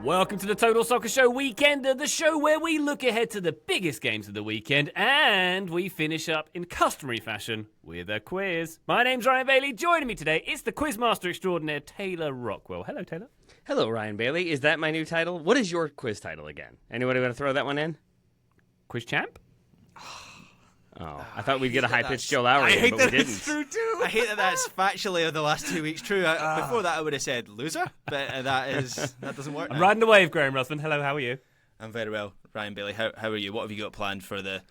Welcome to the Total Soccer Show Weekender, the show where we look ahead to the biggest games of the weekend and we finish up in customary fashion with a quiz. My name's Ryan Bailey. Joining me today is the quizmaster extraordinaire, Taylor Rockwell. Hello, Taylor. Hello, Ryan Bailey. Is that my new title? What is your quiz title again? Anybody want to throw that one in? Quiz champ? Oh, I thought we'd get a high-pitched Joe Lowry, but we didn't. It's true too. I hate that that's factually the last 2 weeks true. Before that, I would have said loser, but that doesn't work. I'm riding the wave, Graham Ruthven. Hello, how are you? I'm very well, Ryan Bailey. How are you? What have you got planned for the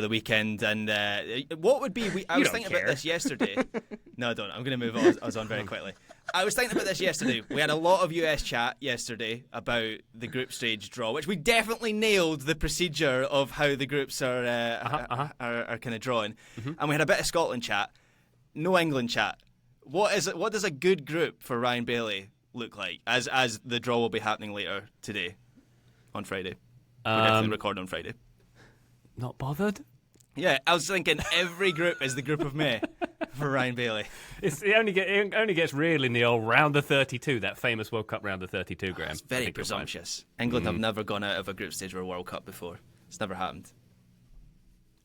weekend? And what would be? I was thinking about this yesterday. No, I don't. I'm going to move on. I was on very quickly. I was thinking about this yesterday. We had a lot of US chat yesterday about the group stage draw, which we definitely nailed the procedure of how the groups are kind of drawing. Mm-hmm. And we had a bit of Scotland chat, no England chat. What does a good group for Ryan Bailey look like as the draw will be happening later today on Friday? We're definitely recording on Friday. Not bothered? Yeah, I was thinking every group is the group of me for Ryan Bailey. It only gets real in the old round of 32, that famous World Cup round of 32, Graham. It's very presumptuous. England have never gone out of a group stage of a World Cup before. It's never happened.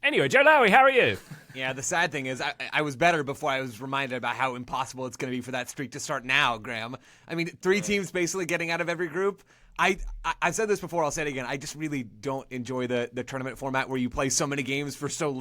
Anyway, Joe Lowry, how are you? Yeah, the sad thing is I was better before I was reminded about how impossible it's going to be for that streak to start now, Graham. I mean, 3 teams basically getting out of every group. I've said this before, I'll say it again. I just really don't enjoy the tournament format where you play so many games for so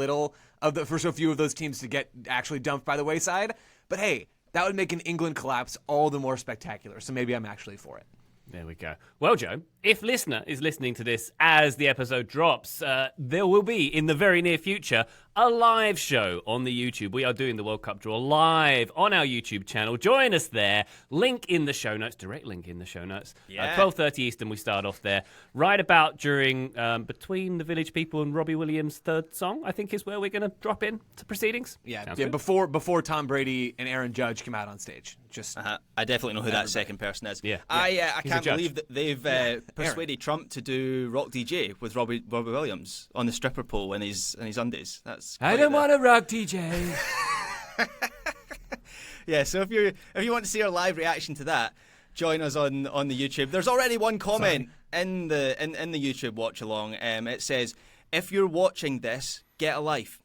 few of those teams to get actually dumped by the wayside. But hey, that would make an England collapse all the more spectacular. So maybe I'm actually for it. There we go. Well, Joe, if listener is listening to this as the episode drops, there will be, in the very near future, a live show on the YouTube. We are doing the World Cup draw live on our YouTube channel. Join us there. Link in the show notes, direct link in the show notes. Yeah. 12:30 Eastern, we start off there. Right about during, between the Village People and Robbie Williams' third song, I think is where we're going to drop in to proceedings. Yeah, before Tom Brady and Aaron Judge come out on stage. I definitely know who that second person is. Yeah. I can't believe that they've persuaded Trump to do Rock DJ with Robbie Williams on the stripper pole in his undies. I don't want to rock DJ. Yeah, so if you want to see our live reaction to that, join us on the YouTube. There's already one comment in the YouTube watch along. It says, "If you're watching this, get a life,"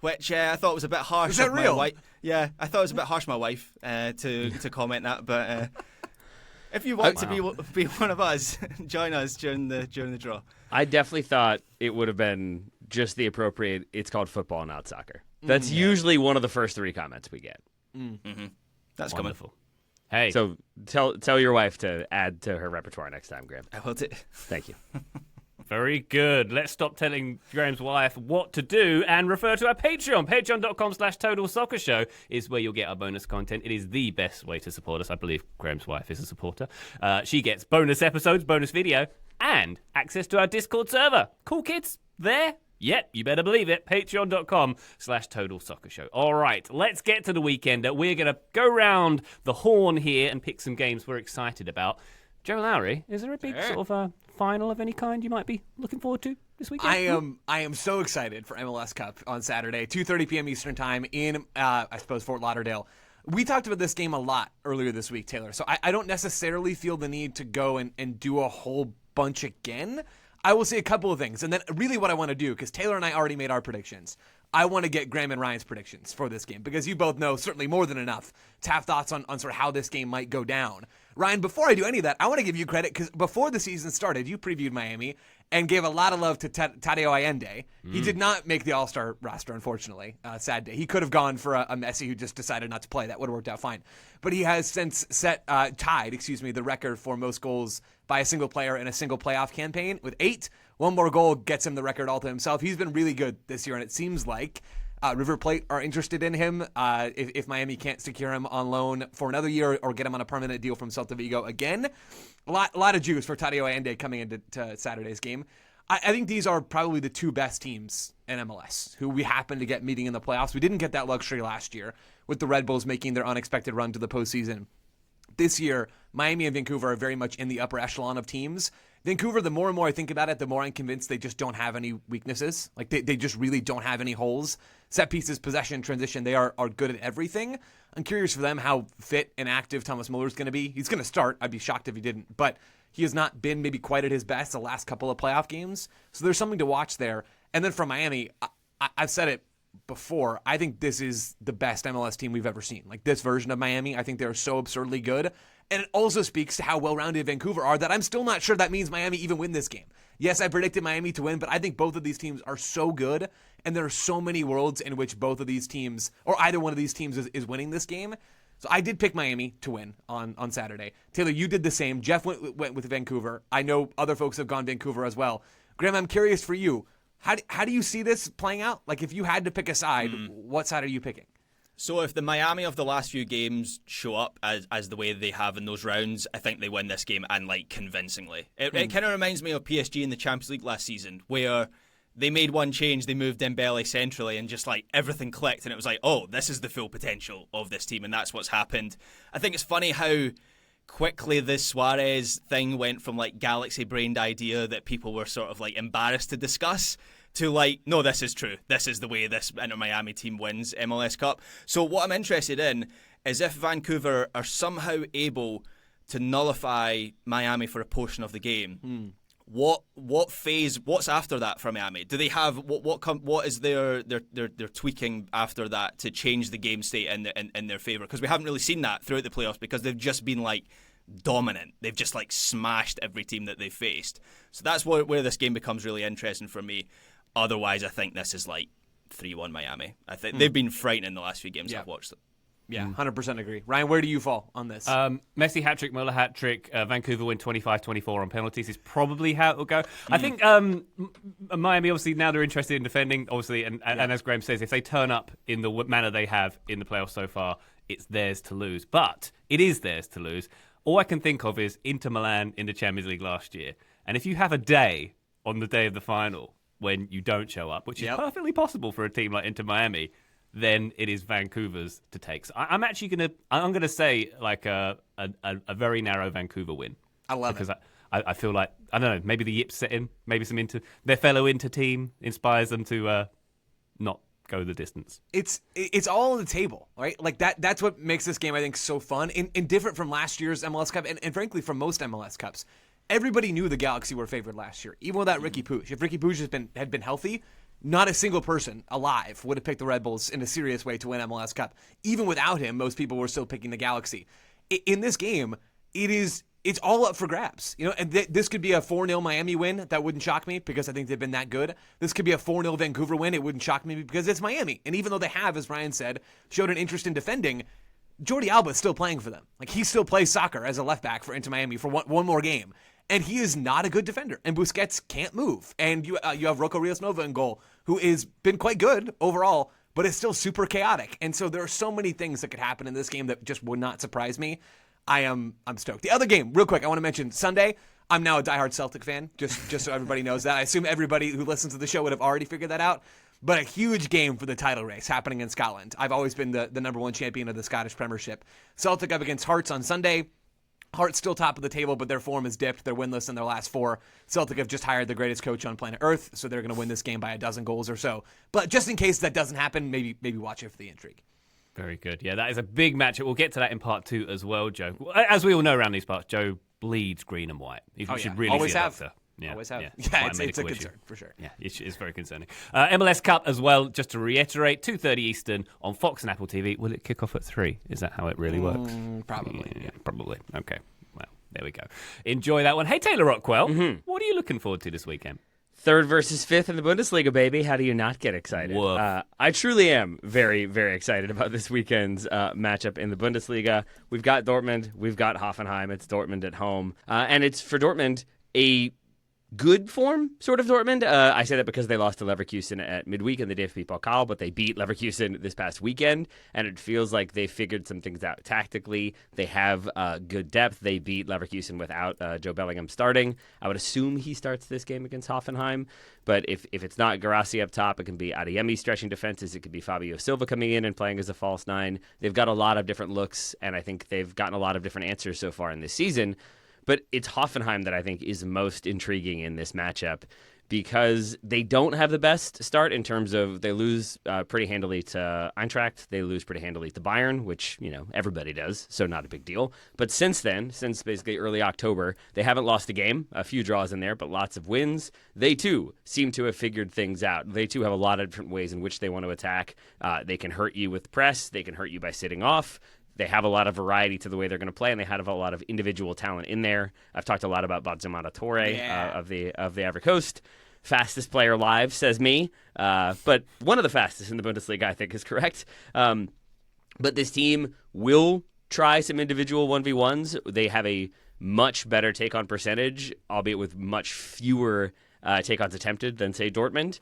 which I thought was a bit harsh. Is that real? My wife. Yeah, I thought it was a bit harsh, my wife, to comment that, but. If you want to be one of us, join us during the draw. I definitely thought it would have been just the appropriate, it's called football, not soccer. That's usually one of the first 3 comments we get. Mm-hmm. That's wonderful. Coming. Hey. So tell your wife to add to her repertoire next time, Graham. I will do. Thank you. Very good. Let's stop telling Graham's wife what to do and refer to our Patreon. Patreon.com/Total Soccer Show is where you'll get our bonus content. It is the best way to support us. I believe Graham's wife is a supporter. She gets bonus episodes, bonus video, and access to our Discord server. Cool kids? There? Yep, you better believe it. Patreon.com/Total Soccer Show. All right, let's get to the weekender. We're going to go round the horn here and pick some games we're excited about. Joe Lowry, is there a big sort of final of any kind you might be looking forward to this weekend? I am so excited for MLS Cup on Saturday, 2:30 p.m. Eastern Time in, I suppose, Fort Lauderdale. We talked about this game a lot earlier this week, Taylor, so I don't necessarily feel the need to go and do a whole bunch again. I will say a couple of things, and then really what I want to do, because Taylor and I already made our predictions, I want to get Graham and Ryan's predictions for this game, because you both know certainly more than enough to have thoughts on sort of how this game might go down. Ryan, before I do any of that, I want to give you credit, because before the season started, you previewed Miami and gave a lot of love to Tadeo Allende. He did not make the All-Star roster, unfortunately. Sad day. He could have gone for a Messi who just decided not to play. That would have worked out fine. But he has since tied the record for most goals by a single player in a single playoff campaign with 8. One more goal gets him the record all to himself. He's been really good this year, and it seems like River Plate are interested in him if Miami can't secure him on loan for another year or get him on a permanent deal from Celta Vigo again. A lot of juice for Tadeo Allende coming into Saturday's game. I think these are probably the 2 best teams in MLS who we happen to get meeting in the playoffs. We didn't get that luxury last year with the Red Bulls making their unexpected run to the postseason. This year, Miami and Vancouver are very much in the upper echelon of teams. Vancouver, the more and more I think about it, the more I'm convinced they just don't have any weaknesses. Like, they just really don't have any holes. Set pieces, possession, transition, they are good at everything. I'm curious for them how fit and active Thomas Muller's going to be. He's going to start. I'd be shocked if he didn't. But He has not been maybe quite at his best the last couple of playoff games. So there's something to watch there. And then from Miami, I've said it before, I think this is the best MLS team we've ever seen. Like this version of Miami, I think they're so absurdly good. And it also speaks to how well-rounded Vancouver are that I'm still not sure that means Miami even win this game. Yes, I predicted Miami to win, but I think both of these teams are so good, and there are so many worlds in which both of these teams, or either one of these teams is winning this game. So I did pick Miami to win on Saturday. Taylor, you did the same. Jeff went with Vancouver. I know other folks have gone Vancouver as well. Graham, I'm curious for you. How do you see this playing out? Like if you had to pick a side, what side are you picking? So if the Miami of the last few games show up as the way they have in those rounds, I think they win this game, and like convincingly. It kind of reminds me of PSG in the Champions League last season, where they made one change, they moved Dembele centrally, and just like everything clicked, and it was like, oh, this is the full potential of this team, and that's what's happened. I think it's funny how quickly this Suarez thing went from like galaxy-brained idea that people were sort of like embarrassed to discuss to like, no, this is true. This is the way this Inter Miami team wins MLS Cup. So what I'm interested in is if Vancouver are somehow able to nullify Miami for a portion of the game. What phase? What's after that for Miami? Do they have what is their tweaking after that to change the game state in their favor? Because we haven't really seen that throughout the playoffs because they've just been like dominant. They've just like smashed every team that they've faced. So that's where this game becomes really interesting for me. Otherwise, I think this is like 3-1 Miami. I think they've been frightening the last few games I've watched them. Yeah, 100% agree. Ryan, where do you fall on this? Messi hat-trick, Muller hat-trick, Vancouver win 25-24 on penalties is probably how it will go. I think Miami, obviously, now they're interested in defending, obviously, and as Graham says, if they turn up in the manner they have in the playoffs so far, it's theirs to lose. But it is theirs to lose. All I can think of is Inter Milan in the Champions League last year. And if you have a day on the day of the final when you don't show up, which is perfectly possible for a team like Inter Miami, then it is Vancouver's to take. So I'm actually I'm gonna say like a very narrow Vancouver win. I love it because I feel like I don't know, maybe the yips set in, maybe some their fellow Inter team inspires them to not go the distance. It's all on the table, right? Like that's what makes this game I think so fun and different from last year's MLS Cup and frankly from most MLS Cups. Everybody knew the Galaxy were favored last year, even without Ricky Puig. If Ricky Puig had been healthy, not a single person alive would have picked the Red Bulls in a serious way to win MLS Cup. Even without him, most people were still picking the Galaxy. In this game, it's all up for grabs. You know, and this could be a 4-0 Miami win. That wouldn't shock me because I think they've been that good. This could be a 4-0 Vancouver win. It wouldn't shock me because it's Miami. And even though they have, as Ryan said, showed an interest in defending, Jordi Alba is still playing for them. Like he still plays soccer as a left back for Inter Miami for one more game. And he is not a good defender. And Busquets can't move. And you have Rocco Rios Nova in goal, who has been quite good overall, but is still super chaotic. And so there are so many things that could happen in this game that just would not surprise me. I'm stoked. The other game, real quick, I want to mention Sunday. I'm now a diehard Celtic fan, just so everybody knows that. I assume everybody who listens to the show would have already figured that out. But a huge game for the title race happening in Scotland. I've always been the number one champion of the Scottish Premiership. Celtic up against Hearts on Sunday. Hearts still top of the table, but their form has dipped. They're winless in their last 4. Celtic have just hired the greatest coach on planet Earth, so they're going to win this game by 12 goals or so. But just in case that doesn't happen, maybe watch it for the intrigue. Very good. Yeah, that is a big matchup. We'll get to that in part 2 as well, Joe. As we all know around these parts, Joe bleeds green and white. You should really always see a have. doctor. Yeah, always have. Yeah, it's a concern, for sure. Yeah, it's very concerning. MLS Cup as well, just to reiterate, 2:30 Eastern on Fox and Apple TV. Will it kick off at 3? Is that how it really works? Probably. Yeah, probably. Okay. Well, there we go. Enjoy that one. Hey, Taylor Rockwell, what are you looking forward to this weekend? 3rd versus 5th in the Bundesliga, baby. How do you not get excited? I truly am very, very excited about this weekend's matchup in the Bundesliga. We've got Dortmund. We've got Hoffenheim. It's Dortmund at home. And it's, for Dortmund, a good form, sort of Dortmund. I say that because they lost to Leverkusen at midweek in the DFB Pokal, but they beat Leverkusen this past weekend, and it feels like they figured some things out tactically. They have good depth. They beat Leverkusen without Joe Bellingham starting. I would assume he starts this game against Hoffenheim, but if it's not Guirassy up top, it can be Adeyemi stretching defenses. It could be Fabio Silva coming in and playing as a false 9. They've got a lot of different looks, and I think they've gotten a lot of different answers so far in this season. But it's Hoffenheim that I think is most intriguing in this matchup because they don't have the best start in terms of they lose pretty handily to Eintracht. They lose pretty handily to Bayern, which, everybody does, so not a big deal. But since then, since basically early October, they haven't lost a game, a few draws in there, but lots of wins. They, too, seem to have figured things out. They, too, have a lot of different ways in which they want to attack. They can hurt you with press. They can hurt you by sitting off. They have a lot of variety to the way they're going to play, and they have a lot of individual talent in there. I've talked a lot about Badzimana Torre of the Ivory Coast. Fastest player alive, says me. But one of the fastest in the Bundesliga, I think, is correct. But this team will try some individual 1v1s. They have a much better take-on percentage, albeit with much fewer take-ons attempted than, say, Dortmund,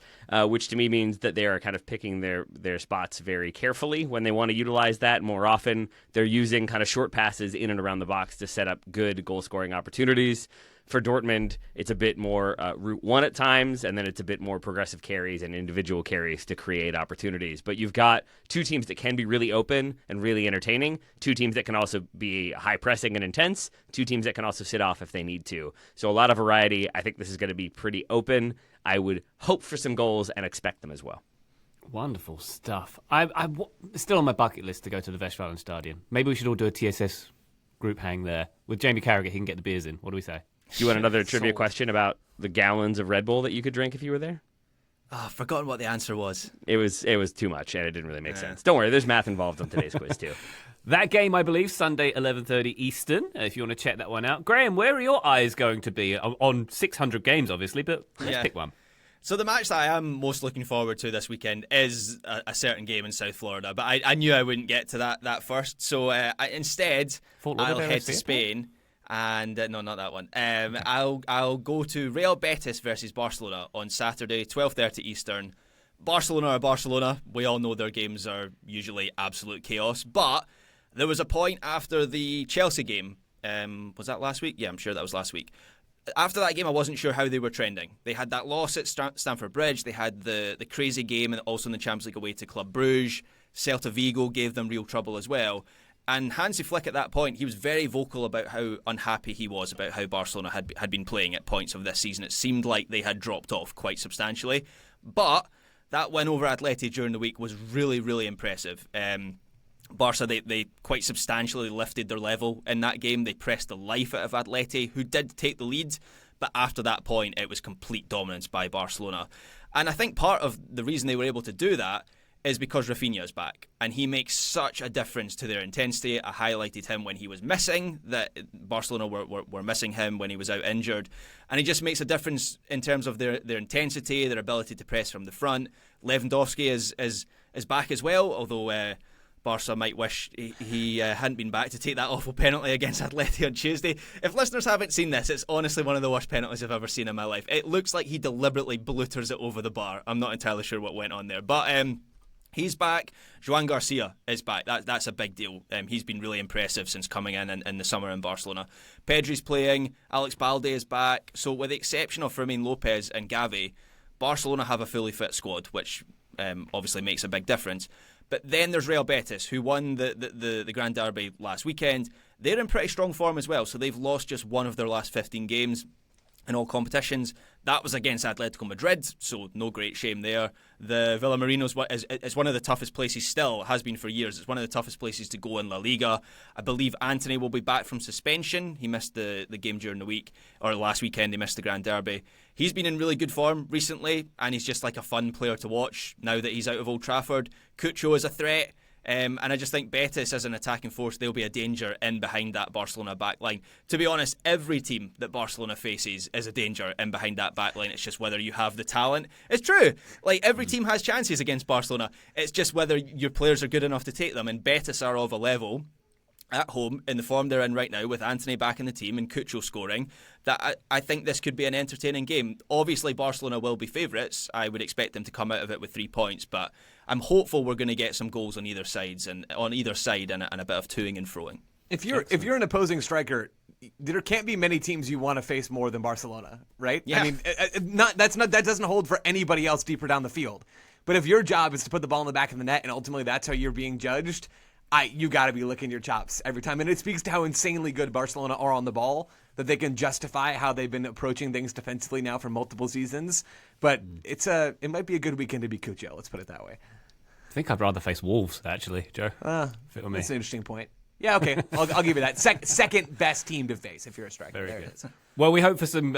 which to me means that they are kind of picking their spots very carefully when they want to utilize that. More often, they're using kind of short passes in and around the box to set up good goal-scoring opportunities. For Dortmund, it's a bit more route one at times, and then it's a bit more progressive carries and individual carries to create opportunities. But you've got two teams that can be really open and really entertaining, two teams that can also be high pressing and intense, two teams that can also sit off if they need to. So a lot of variety. I think this is going to be pretty open. I would hope for some goals and expect them as well. Wonderful stuff. It's still on my bucket list to go to the Westfalenstadion. Maybe we should all do a TSS group hang there. With Jamie Carragher, he can get the beers in. What do we say? Do you want another trivia question about the gallons of Red Bull that you could drink if you were there? I've forgotten what the answer was. It was too much, and it didn't really make sense. Don't worry, there's math involved on today's quiz, too. That game, I believe, Sunday, 11:30 Eastern, if you want to check that one out. Graham, where are your eyes going to be? On 600 games, obviously, but let's pick one. So the match that I am most looking forward to this weekend is a certain game in South Florida, but I knew I wouldn't get to that first, so instead I'll head to Spain. And no, not that one. I'll go to Real Betis versus Barcelona on Saturday, 12:30 Eastern. Barcelona are Barcelona. We all know their games are usually absolute chaos. But there was a point after the Chelsea game. Was that last week? Yeah, I'm sure that was last week. After that game, I wasn't sure how they were trending. They had that loss at Stamford Bridge. They had the crazy game, and also in the Champions League away to Club Brugge. Celta Vigo gave them real trouble as well. And Hansi Flick at that point, he was very vocal about how unhappy he was about how Barcelona had been playing at points of this season. It seemed like they had dropped off quite substantially. But that win over Atleti during the week was really, really impressive. Barca, they quite substantially lifted their level in that game. They pressed the life out of Atleti, who did take the lead. But after that point, it was complete dominance by Barcelona. And I think part of the reason they were able to do that is because Rafinha's back, and he makes such a difference to their intensity. I highlighted him when he was missing, that Barcelona were missing him when he was out injured, and he just makes a difference in terms of their intensity, their ability to press from the front. Lewandowski is back as well, although Barca might wish he hadn't been back to take that awful penalty against Atleti on Tuesday. If listeners haven't seen this, it's honestly one of the worst penalties I've ever seen in my life. It looks like he deliberately blooters it over the bar. I'm not entirely sure what went on there, but he's back. Joan Garcia is back. That's a big deal. He's been really impressive since coming in the summer in Barcelona. Pedri's playing. Alex Balde is back. So with the exception of Fermin Lopez and Gavi, Barcelona have a fully fit squad, which obviously makes a big difference. But then there's Real Betis, who won the Grand Derby last weekend. They're in pretty strong form as well. So they've lost just one of their last 15 games in all competitions. That was against Atletico Madrid, so no great shame there. The Villamarinos is one of the toughest places still, has been for years. It's one of the toughest places to go in La Liga. I believe Antony will be back from suspension. He missed the game during the week, or last weekend he missed the Grand Derby. He's been in really good form recently, and he's just like a fun player to watch now that he's out of Old Trafford. Cucho is a threat. And I just think Betis as an attacking force, they'll be a danger in behind that Barcelona backline. To be honest, every team that Barcelona faces is a danger in behind that backline. It's just whether you have the talent. It's true. Like, every team has chances against Barcelona. It's just whether your players are good enough to take them. And Betis are of a level at home, in the form they're in right now, with Antony back in the team and Cucho scoring, that I think this could be an entertaining game. Obviously, Barcelona will be favourites. I would expect them to come out of it with 3 points, but I'm hopeful we're going to get some goals on either side and a bit of toing and froing. If you're an opposing striker, there can't be many teams you want to face more than Barcelona, right? Yeah. I mean, that doesn't hold for anybody else deeper down the field. But if your job is to put the ball in the back of the net and ultimately that's how you're being judged, you got to be licking your chops every time. And it speaks to how insanely good Barcelona are on the ball, that they can justify how they've been approaching things defensively now for multiple seasons. But it might be a good weekend to be Cucho, let's put it that way. I think I'd rather face Wolves, actually, Joe. That's an interesting point. Yeah, okay. I'll give you that. Second best team to face if you're a striker. There it is. Well, we hope for some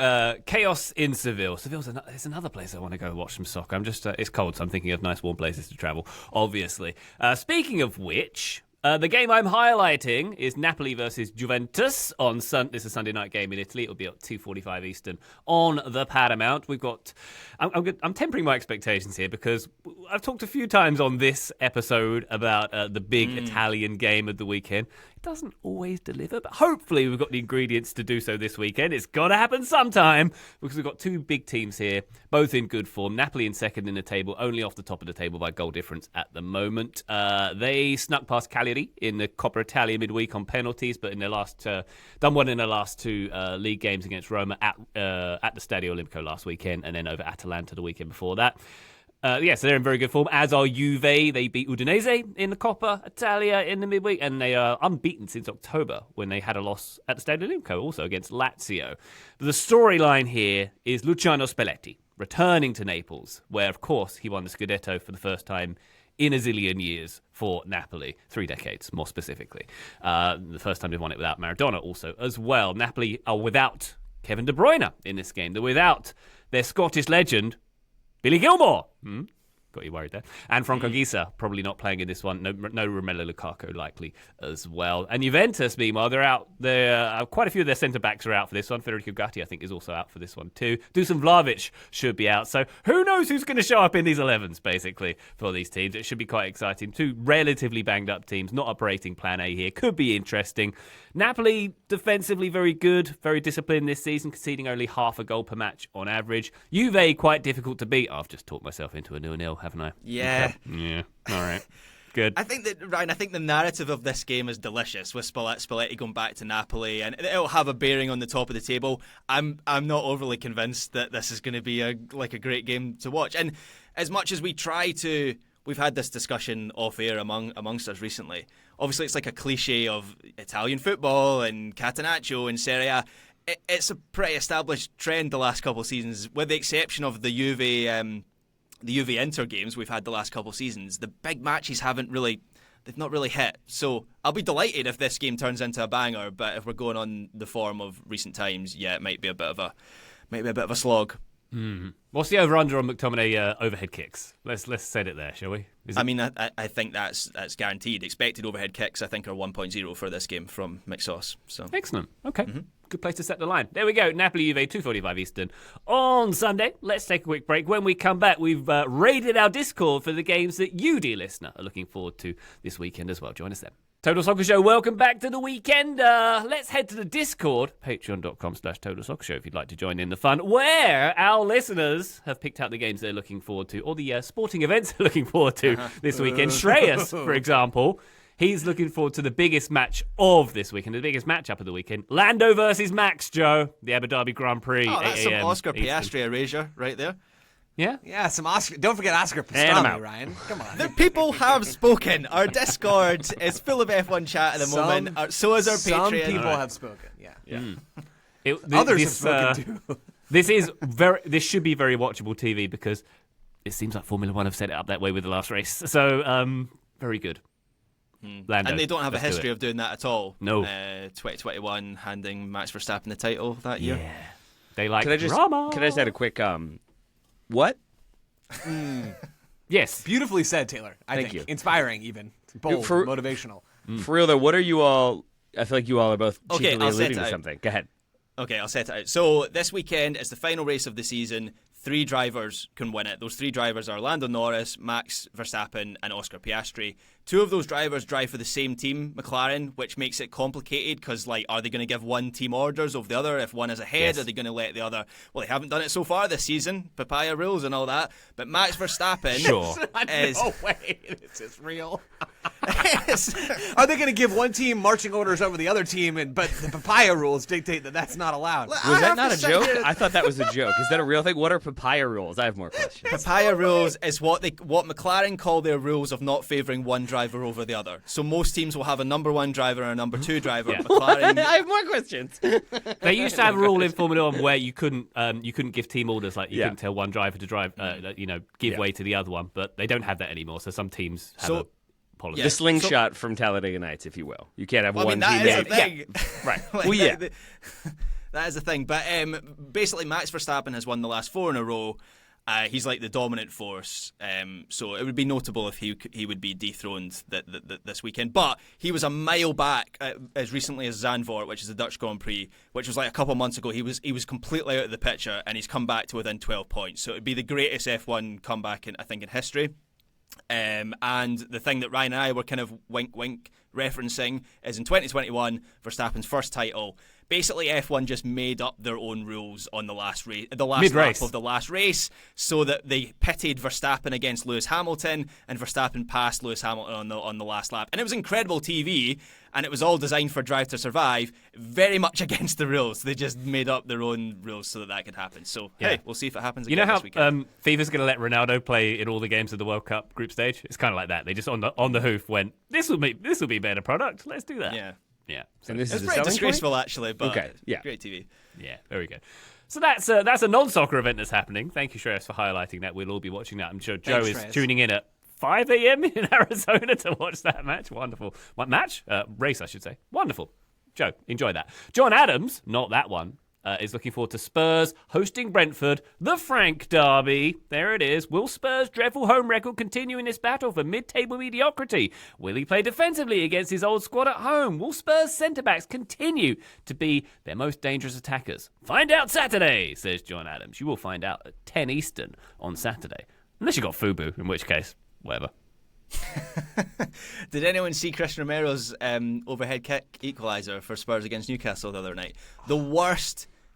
chaos in Seville. Seville's it's another place I want to go watch some soccer. I'm just it's cold, so I'm thinking of nice warm places to travel, obviously. Speaking of which, the game I'm highlighting is Napoli versus Juventus on Sunday. This is a Sunday night game in Italy. It'll be at 2:45 Eastern on the Paramount. We've got. I'm tempering my expectations here because I've talked a few times on this episode about the big Italian game of the weekend. It doesn't always deliver, but hopefully we've got the ingredients to do so this weekend. It's got to happen sometime because we've got two big teams here, both in good form. Napoli in second in the table, only off the top of the table by goal difference at the moment. They snuck past Cagliari in the Coppa Italia midweek on penalties, but in their last done one in the last two league games against Roma at the Stadio Olimpico last weekend, and then over Atalanta the weekend before that. So they're in very good form, as are Juve. They beat Udinese in the Coppa Italia in the midweek, and they are unbeaten since October when they had a loss at the Stadio Olimpico, also against Lazio. The storyline here is Luciano Spalletti returning to Naples, where, of course, he won the Scudetto for the first time in a zillion years for Napoli, 3 decades more specifically. The first time they've won it without Maradona also as well. Napoli are without Kevin De Bruyne in this game. They're without their Scottish legend, Billy Gilmore. Got you worried there. And Franco Gisa probably not playing in this one. No Romelu Lukaku likely as well. And Juventus, meanwhile, they're out. Quite a few of their centre-backs are out for this one. Federico Gatti, I think, is also out for this one too. Dusan Vlahovic should be out. So who knows who's going to show up in these 11s, basically, for these teams. It should be quite exciting. Two relatively banged-up teams, not operating plan A here. Could be interesting. Napoli, defensively very good, very disciplined this season, conceding only half a goal per match on average. Juve, quite difficult to beat. I've just talked myself into a 0-0, haven't I? Yeah. Okay. Yeah. All right. Good. I think that, Ryan, the narrative of this game is delicious with Spalletti going back to Napoli, and it'll have a bearing on the top of the table. I'm not overly convinced that this is going to be a great game to watch. And as much as we try to, we've had this discussion off air amongst us recently. Obviously, it's like a cliche of Italian football and Catenaccio and Serie A. It's a pretty established trend the last couple of seasons, with the exception of the Juve Inter games we've had the last couple of seasons. The big matches they've not really hit. So I'll be delighted if this game turns into a banger, but if we're going on the form of recent times, yeah, it might be a bit of a slog. What's the over/under on McTominay overhead kicks? Let's set it there, shall we? I think that's guaranteed. Expected overhead kicks, I think, are 1.0 for this game from McSauce. So excellent. Okay. Good place to set the line. There we go. Napoli Juve, 2:45 Eastern on Sunday. Let's take a quick break. When we come back, we've raided our Discord for the games that you, dear listener, are looking forward to this weekend as well. Join us then. Total Soccer Show, welcome back to the weekend. Let's head to the Discord, patreon.com/Total Soccer Show, if you'd like to join in the fun, where our listeners have picked out the games they're looking forward to, or the sporting events they're looking forward to this weekend. Shreyas, for example, he's looking forward to the biggest match of this weekend, the biggest matchup of the weekend. Lando versus Max, Joe, the Abu Dhabi Grand Prix. Oh, that's some Oscar Piastri erasure right there. Yeah, some Oscar. Don't forget Oscar Pastrami, Ryan. Come on. The people have spoken. Our Discord is full of F1 chat at the moment. So is our Patreon. Some people have spoken. Yeah. Others have spoken too. This should be very watchable TV because it seems like Formula One have set it up that way with the last race. So very good. Lando, and they don't have a history of doing that at all. No. 2021 handing Max Verstappen the title that year. Yeah. They like drama. Can I just add a quick what? Yes. Beautifully said, Taylor. Thank you. Inspiring, even. Bold, motivational. For real, though, what are you all... I feel like you all are both cheekily alluding to something. Go ahead. Okay, I'll set it out. So this weekend is the final race of the season. 3 drivers can win it. Those 3 drivers are Lando Norris, Max Verstappen, and Oscar Piastri. 2 of those drivers drive for the same team, McLaren, which makes it complicated because, are they going to give one team orders over the other? If one is ahead, are they going to let the other? Well, they haven't done it so far this season. Papaya rules and all that. But Max Verstappen is... No way. This is real. Are they going to give one team marching orders over the other team, but the papaya rules dictate that that's not allowed? Was that not a joke? I thought that was a joke. Is that a real thing? What are papaya rules? I have more questions. Papaya rules is what McLaren call their rules of not favouring one driver driver over the other. So most teams will have a number 1 driver and a number 2 driver. McLaren, I have more questions. They used to have a rule in Formula 1 where you couldn't give team orders, like you couldn't tell one driver to drive, give way to the other one, but they don't have that anymore. So some teams have a policy. The slingshot from Talladega Nights, if you will. You can't have one team. That is a thing. Right. Well, yeah. That is the thing. But basically, Max Verstappen has won the last 4 in a row. He's like the dominant force. So it would be notable if he would be dethroned this weekend. But he was a mile back as recently as Zandvoort, which is the Dutch Grand Prix, which was like a couple of months ago. He was completely out of the picture, and he's come back to within 12 points. So it would be the greatest F1 comeback in history. And the thing that Ryan and I were kind of wink referencing is in 2021, Verstappen's first title. Basically, F1 just made up their own rules on the last race, the last lap of the last race, so that they pitted Verstappen against Lewis Hamilton, and Verstappen passed Lewis Hamilton on the last lap. And it was incredible TV, and it was all designed for Drive to Survive, very much against the rules. They just made up their own rules so that could happen. So, hey, we'll see if it happens again this weekend. FIFA's going to let Ronaldo play in all the games of the World Cup group stage? It's kind of like that. They just on the hoof went, this will be a better product. Let's do that. Yeah. So and this it's is pretty disgraceful, actually, but okay. Great TV. Yeah, very good. So that's a non-soccer event that's happening. Thank you, Shreyas, for highlighting that. We'll all be watching that. I'm sure Joe is tuning in at 5 a.m. in Arizona to watch that match. Wonderful. What match? Race, I should say. Wonderful. Joe, enjoy that. John Adams, not that one, is looking forward to Spurs hosting Brentford, the Frank Derby. There it is. Will Spurs' dreadful home record continue in this battle for mid-table mediocrity? Will he play defensively against his old squad at home? Will Spurs' centre-backs continue to be their most dangerous attackers? Find out Saturday, says John Adams. You will find out at 10 Eastern on Saturday. Unless you got FUBU, in which case, whatever. Did anyone see Christian Romero's overhead kick equaliser for Spurs against Newcastle the other night?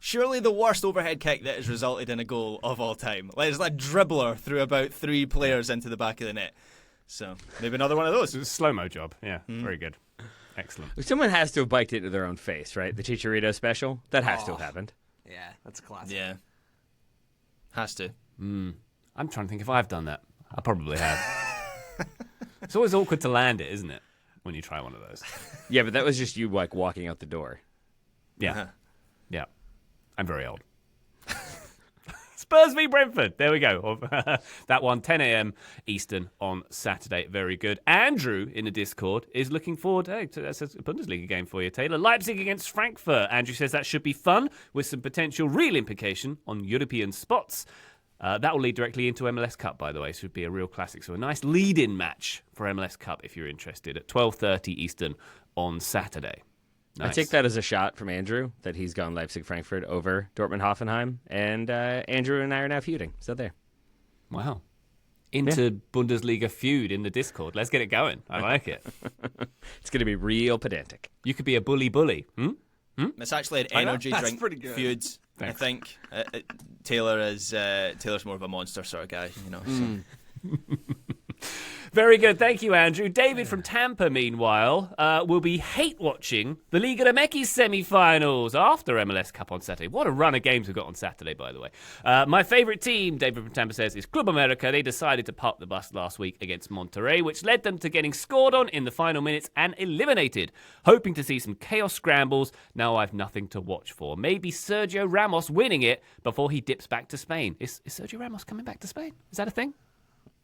Surely the worst overhead kick that has resulted in a goal of all time. Like, it's like a dribbler threw about 3 players into the back of the net. So maybe another one of those. It's a slow-mo job. Yeah, very good. Excellent. Someone has to have biked it into their own face, right? The Chicharito special? That has to have happened. Yeah, that's a classic. Yeah. Has to. I'm trying to think if I've done that. I probably have. It's always awkward to land it, isn't it? When you try one of those. Yeah, but that was just you like walking out the door. Yeah. Uh-huh. Yeah. I'm very old. Spurs v Brentford. There we go. That one, 10 a.m. Eastern on Saturday. Very good. Andrew in the Discord is looking forward. Hey, that's a Bundesliga game for you, Taylor. Leipzig against Frankfurt. Andrew says that should be fun with some potential real implication on European spots. That will lead directly into MLS Cup, by the way, so it would be a real classic. So a nice lead-in match for MLS Cup if you're interested at 12:30 Eastern on Saturday. Nice. I take that as a shot from Andrew that he's gone Leipzig-Frankfurt over Dortmund-Hoffenheim, and Andrew and I are now feuding. So there. Wow. Bundesliga feud in the Discord. Let's get it going. I like it. It's going to be real pedantic. You could be a bully. It's actually an energy drink feud. Thanks. I think Taylor's more of a monster sort of guy, you know. So. Very good. Thank you, Andrew. David from Tampa, meanwhile, will be hate-watching the Liga MX semi-finals after MLS Cup on Saturday. What a run of games we've got on Saturday, by the way. My favourite team, David from Tampa says, is Club America. They decided to park the bus last week against Monterrey, which led them to getting scored on in the final minutes and eliminated. Hoping to see some chaos scrambles. Now I've nothing to watch for. Maybe Sergio Ramos winning it before he dips back to Spain. Is Sergio Ramos coming back to Spain? Is that a thing?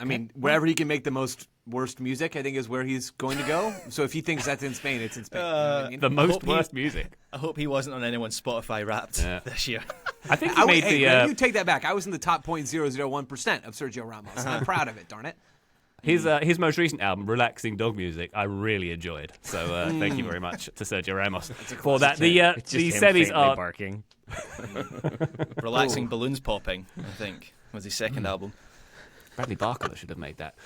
I mean, wherever he can make the worst music, I think is where he's going to go. So if he thinks that's in Spain, it's in Spain. You know what I mean? The most worst music. I hope he wasn't on anyone's Spotify Wrapped this year. I think he made you take that back. I was in the top 0.001% of Sergio Ramos. And I'm proud of it, darn it. His most recent album, Relaxing Dog Music, I really enjoyed. So thank you very much to Sergio Ramos for that. The semis are barking. Relaxing Balloons Popping, I think, was his second album. Bradley Barker should have made that.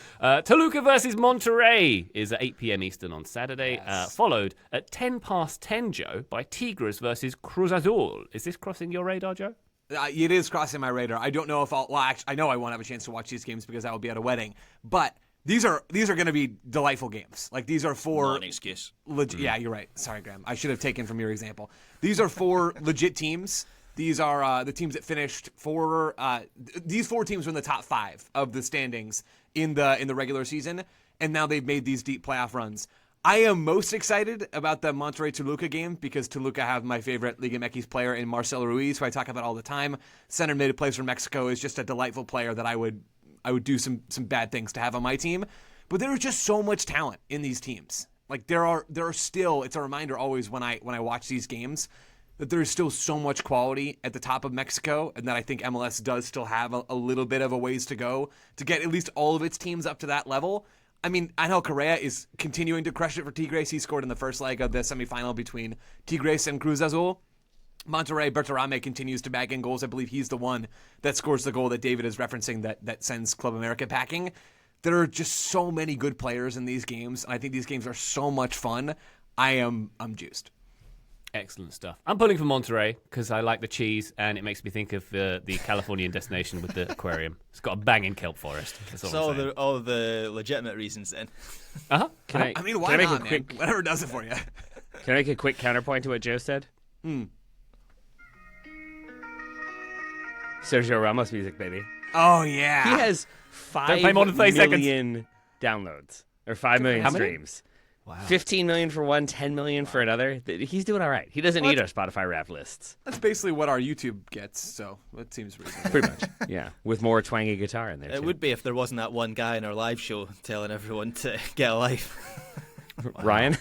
Toluca versus Monterrey is at 8 p.m. Eastern on Saturday, followed at 10 past 10, Joe, by Tigres versus Cruz Azul. Is this crossing your radar, Joe? It is crossing my radar. I don't know if I know I won't have a chance to watch these games because I will be at a wedding. But these are going to be delightful games. Like, these are four... Not an excuse. Yeah, you're right. Sorry, Graham. I should have taken from your example. These are 4 legit teams. These are the teams that finished these 4 teams were in the top 5 of the standings in the regular season, and now they've made these deep playoff runs. I am most excited about the Monterrey-Toluca game because Toluca have my favorite Liga MX player in Marcelo Ruiz, who I talk about all the time. Center mid who plays for Mexico is just a delightful player that I would do some bad things to have on my team. But there is just so much talent in these teams. Like there are still, it's a reminder always when I watch these games that there is still so much quality at the top of Mexico, and that I think MLS does still have a little bit of a ways to go to get at least all of its teams up to that level. I mean, Angel Correa is continuing to crush it for Tigres. He scored in the first leg of the semifinal between Tigres and Cruz Azul. Monterrey Berterame continues to bag in goals. I believe he's the one that scores the goal that David is referencing that sends Club America packing. There are just so many good players in these games, and I think these games are so much fun. I'm juiced. Excellent stuff. I'm pulling for Monterrey because I like the cheese and it makes me think of the Californian destination with the aquarium. It's got a banging kelp forest. That's all the legitimate reasons then. Uh-huh. I mean, why not, man? Whatever does it for you. Can I make a quick counterpoint to what Joe said? Sergio Ramos music, baby. Oh, yeah. He has 5 play more than 30 million downloads or 5 million streams. Wow. 15 million for one, 10 million for another. He's doing all right. He doesn't need our Spotify rap lists. That's basically what our YouTube gets, so it seems reasonable. Pretty much, yeah. With more twangy guitar in there, It too. would be if there wasn't that one guy in our live show telling everyone to get a life. Ryan?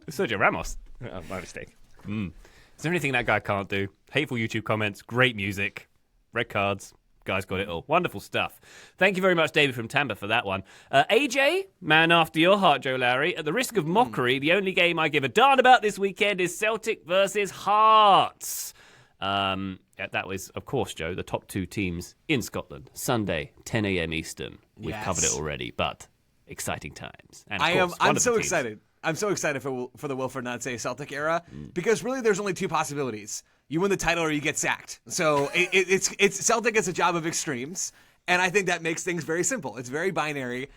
Sergio Ramos. Oh, my mistake. Is there anything that guy can't do? Hateful YouTube comments, great music, red cards. Guy's got it all. Wonderful stuff. Thank you very much, David from Tampa, for that one. AJ, man after your heart, Joe Lowry. At the risk of mockery, the only game I give a darn about this weekend is Celtic versus Hearts. That was, of course, Joe, the top 2 teams in Scotland. Sunday, 10 a.m. Eastern. We've covered it already, but exciting times. And I'm so excited. I'm so excited for the Wilfried Nancy Celtic era because really there's only 2 possibilities. You win the title or you get sacked. So it's Celtic is a job of extremes, and I think that makes things very simple. It's very binary.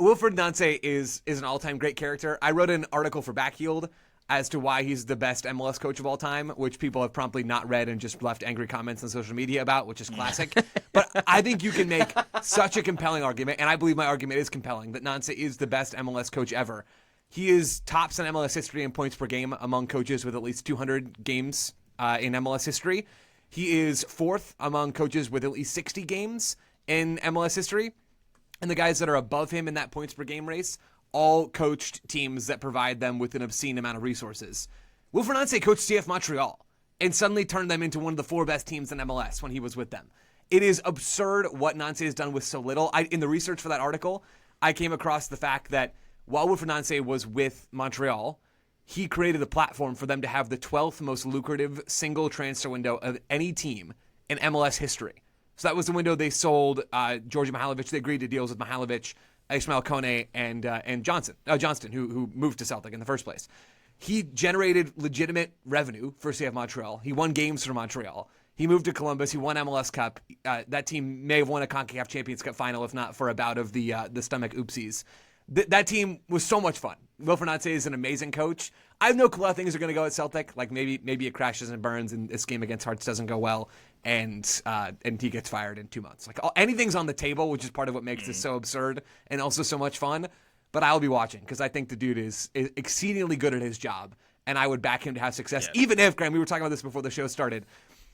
Wilfried Nancy is an all-time great character. I wrote an article for Backheeled as to why he's the best MLS coach of all time, which people have promptly not read and just left angry comments on social media about, which is classic. But I think you can make such a compelling argument, and I believe my argument is compelling, that Nancy is the best MLS coach ever. He is tops in MLS history in points per game among coaches with at least 200 games in MLS history. He is 4th among coaches with at least 60 games in MLS history. And the guys that are above him in that points per game race all coached teams that provide them with an obscene amount of resources. Wilfried Nancy coached CF Montreal and suddenly turned them into one of the 4 best teams in MLS when he was with them. It is absurd what Nancy has done with so little. In the research for that article, I came across the fact that while Wilfried Nancy was with Montreal, he created a platform for them to have the 12th most lucrative single transfer window of any team in MLS history. So that was the window they sold Georgi Mihailovic. They agreed to deals with Mihailovic, Ismail Kone, and Johnston, who moved to Celtic in the first place. He generated legitimate revenue for CF Montreal. He won games for Montreal. He moved to Columbus. He won MLS Cup. That team may have won a CONCACAF Champions Cup final, if not for a bout of the stomach oopsies. That team was so much fun. Wilfried Nancy is an amazing coach. I have no clue how things are going to go at Celtic. Like maybe it crashes and burns, and this game against Hearts doesn't go well, and he gets fired in 2 months. Like anything's on the table, which is part of what makes this so absurd and also so much fun. But I'll be watching because I think the dude is exceedingly good at his job, and I would back him to have success. Yeah. Even if, Graham, we were talking about this before the show started,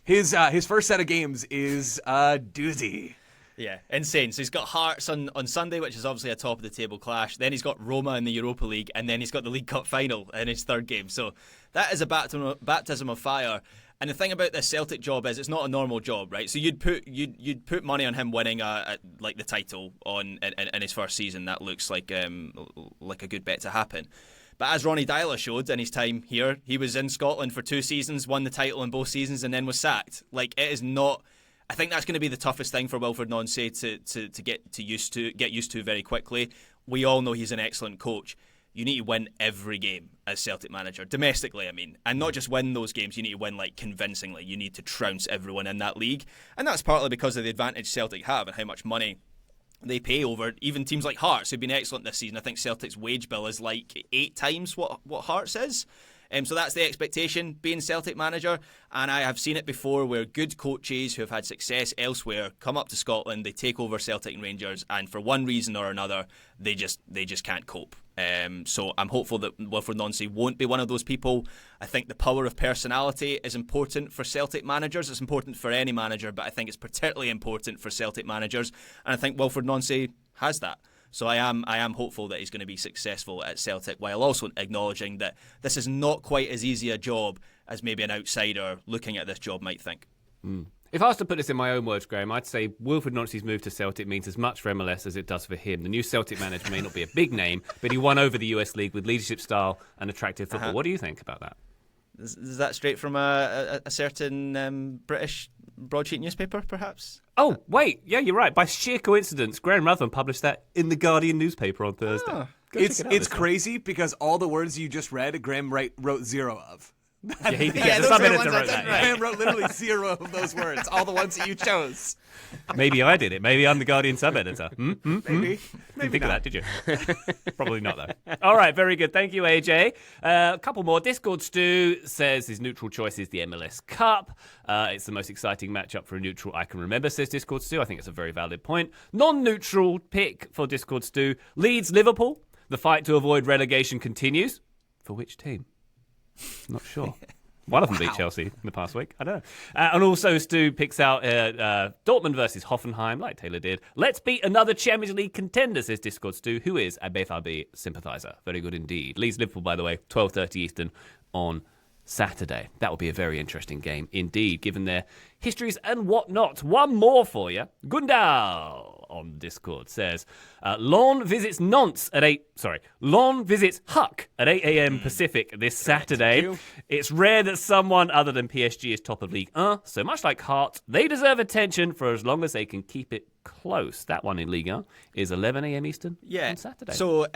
his first set of games is a doozy. Yeah, insane. So he's got Hearts on Sunday, which is obviously a top-of-the-table clash. Then he's got Roma in the Europa League, and then he's got the League Cup final in his 3rd game. So that is a baptism of fire. And the thing about this Celtic job is it's not a normal job, right? So you'd put money on him winning like the title in his first season. That looks like a good bet to happen. But as Ronnie Dyler showed in his time here, he was in Scotland for 2 seasons, won the title in both seasons, and then was sacked. Like, it is not. I think that's going to be the toughest thing for Wilfried Nancy to get used to very quickly. We all know he's an excellent coach. You need to win every game as Celtic manager, domestically, I mean. And not just win those games, you need to win convincingly. You need to trounce everyone in that league. And that's partly because of the advantage Celtic have and how much money they pay over even teams like Hearts, who've been excellent this season. I think Celtic's wage bill is 8 times what Hearts is. So that's the expectation, being Celtic manager. And I have seen it before where good coaches who have had success elsewhere come up to Scotland, they take over Celtic and Rangers, and for one reason or another, they just can't cope. So I'm hopeful that Wilfried Nancy won't be one of those people. I think the power of personality is important for Celtic managers. It's important for any manager, but I think it's particularly important for Celtic managers. And I think Wilfried Nancy has that. So I am hopeful that he's going to be successful at Celtic, while also acknowledging that this is not quite as easy a job as maybe an outsider looking at this job might think. If I was to put this in my own words, Graham, I'd say Wilfried Nancy's move to Celtic means as much for MLS as it does for him. The new Celtic manager may not be a big name, but he won over the US League with leadership style and attractive football. What do you think about that? Is that straight from a certain British broadsheet newspaper, perhaps? Oh, wait. Yeah, you're right. By sheer coincidence, Graham Ruthven published that in the Guardian newspaper on Thursday. Oh. It's crazy because all the words you just read, Graham wrote zero of. Yeah, the those sub-editor are the ones wrote I that. did Yeah. Graham wrote literally zero of those words, all the ones that you chose. Maybe I did it. Maybe I'm the Guardian sub-editor. Maybe. Didn't Maybe think not. of that, did you? Probably not, though. All right, very good. Thank you, AJ. A couple more. Discord Stu says his neutral choice is the MLS Cup. It's the most exciting matchup for a neutral I can remember, says Discord Stu. I think it's a very valid point. Non-neutral pick for Discord Stu. Leeds Liverpool. The fight to avoid relegation continues. For which team? Not sure. One of them beat Chelsea in the past week. I don't know. And also, Stu picks out Dortmund versus Hoffenheim, like Taylor did. Let's beat another Champions League contender, says Discord Stu, who is a BFRB sympathiser. Very good indeed. Leeds Liverpool, by the way, 12:30 Eastern on Saturday. That will be a very interesting game indeed, given their histories and whatnot. One more for you. Gundal on Discord says, Lon visits Nantes at 8. Sorry, Lon visits Huck at 8 a.m. Pacific this Saturday. It's rare that someone other than PSG is top of League 1, so much like Hearts, they deserve attention for as long as they can keep it close. That one in Ligue 1 is 11 a.m. Eastern on Saturday. So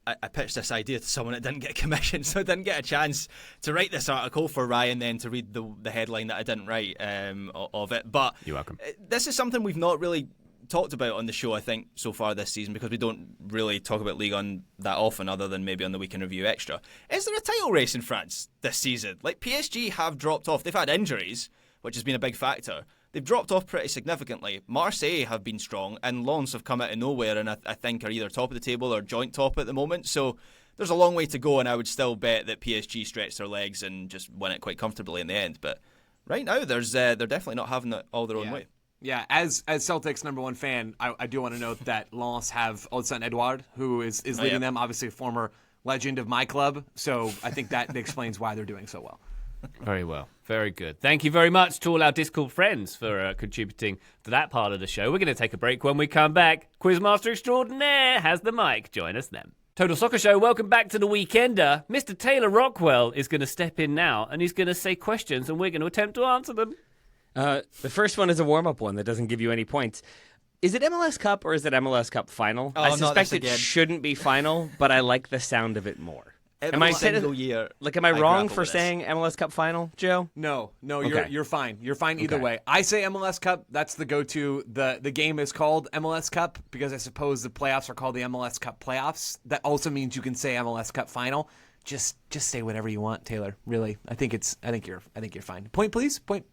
I pitched this idea to someone that didn't get commissioned, so I didn't get a chance to write this article for Ryan then to read the headline that I didn't write of it. But you're welcome. This is something we've not really talked about on the show, I think, so far this season, because we don't really talk about Ligue 1 that often, other than maybe on the Weekend Review Extra. Is there a title race in France this season? Like, PSG have dropped off. They've had injuries, which has been a big factor. They've dropped off pretty significantly. Marseille have been strong, and Lens have come out of nowhere, and I think are either top of the table or joint top at the moment. So there's a long way to go, and I would still bet that PSG stretch their legs and just win it quite comfortably in the end. But right now, they're definitely not having it all their own way. Yeah, as Celtic's number one fan, I do want to note that Lens have Odsonne Edouard, who is leading them, obviously a former legend of my club. So I think that explains why they're doing so well. Very well. Very good. Thank you very much to all our Discord friends for contributing to that part of the show. We're going to take a break. When we come back, Quizmaster Extraordinaire has the mic. Join us then. Total Soccer Show, welcome back to the Weekender. Mr. Taylor Rockwell is going to step in now, and he's going to say questions, and we're going to attempt to answer them. The first one is a warm-up one that doesn't give you any points. Is it MLS Cup or is it MLS Cup Final? Oh, I no, suspect that's it again. shouldn't be final, but I like the sound of it more. Am I single year? Like, am I wrong grapple for with this. saying MLS Cup Final, Joe? No, Okay. you're fine. You're fine either Okay. way. I say MLS Cup. That's the go-to. The game is called MLS Cup because I suppose the playoffs are called the MLS Cup playoffs. That also means you can say MLS Cup Final. Just say whatever you want, Taylor. Really, I think you're fine. Point, please. Point,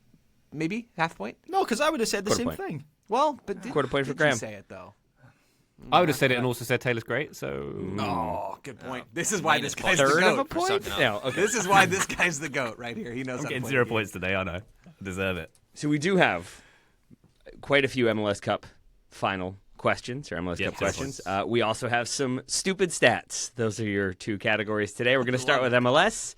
maybe half point. No, because I would have said the Quarter same point. thing. Well, but Quarter point for did Graham. you say it though? I would have said it and also said Taylor's great, so... Oh, good point. This is why this guy's Third the of a goat. point? sucking up. No, okay. This is why this guy's the goat right here. He knows I'm how to getting play 0 the game. points today, I know. I deserve it. So we do have quite a few MLS Cup Final questions, or MLS Yep, Cup 0 questions. We also have some stupid stats. Those are your two categories today. We're going to start with MLS.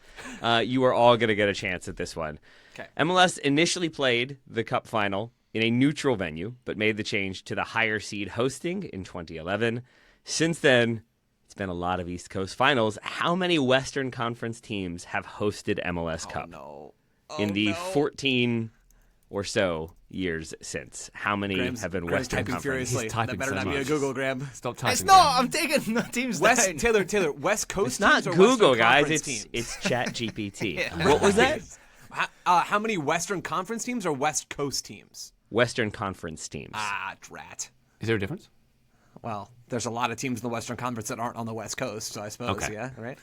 You are all going to get a chance at this one. Okay. MLS initially played the Cup Final in a neutral venue, but made the change to the higher seed hosting in 2011. Since then, it's been a lot of East Coast finals. How many Western Conference teams have hosted MLS Cup in the 14 or so years since? How many have been Graham's Western typing Conference? furiously. He's typing That better so not be a much. Google, Graham. Stop typing. It's not. I'm taking the teams down. Taylor, West Coast It's not teams or Google, Western guys. Conference It's teams? it's Chat GPT. What was that? How many Western Conference teams or West Coast teams? Western Conference teams. Ah, drat. Is there a difference? Well, there's a lot of teams in the Western Conference that aren't on the West Coast, so I suppose, Okay. yeah, right?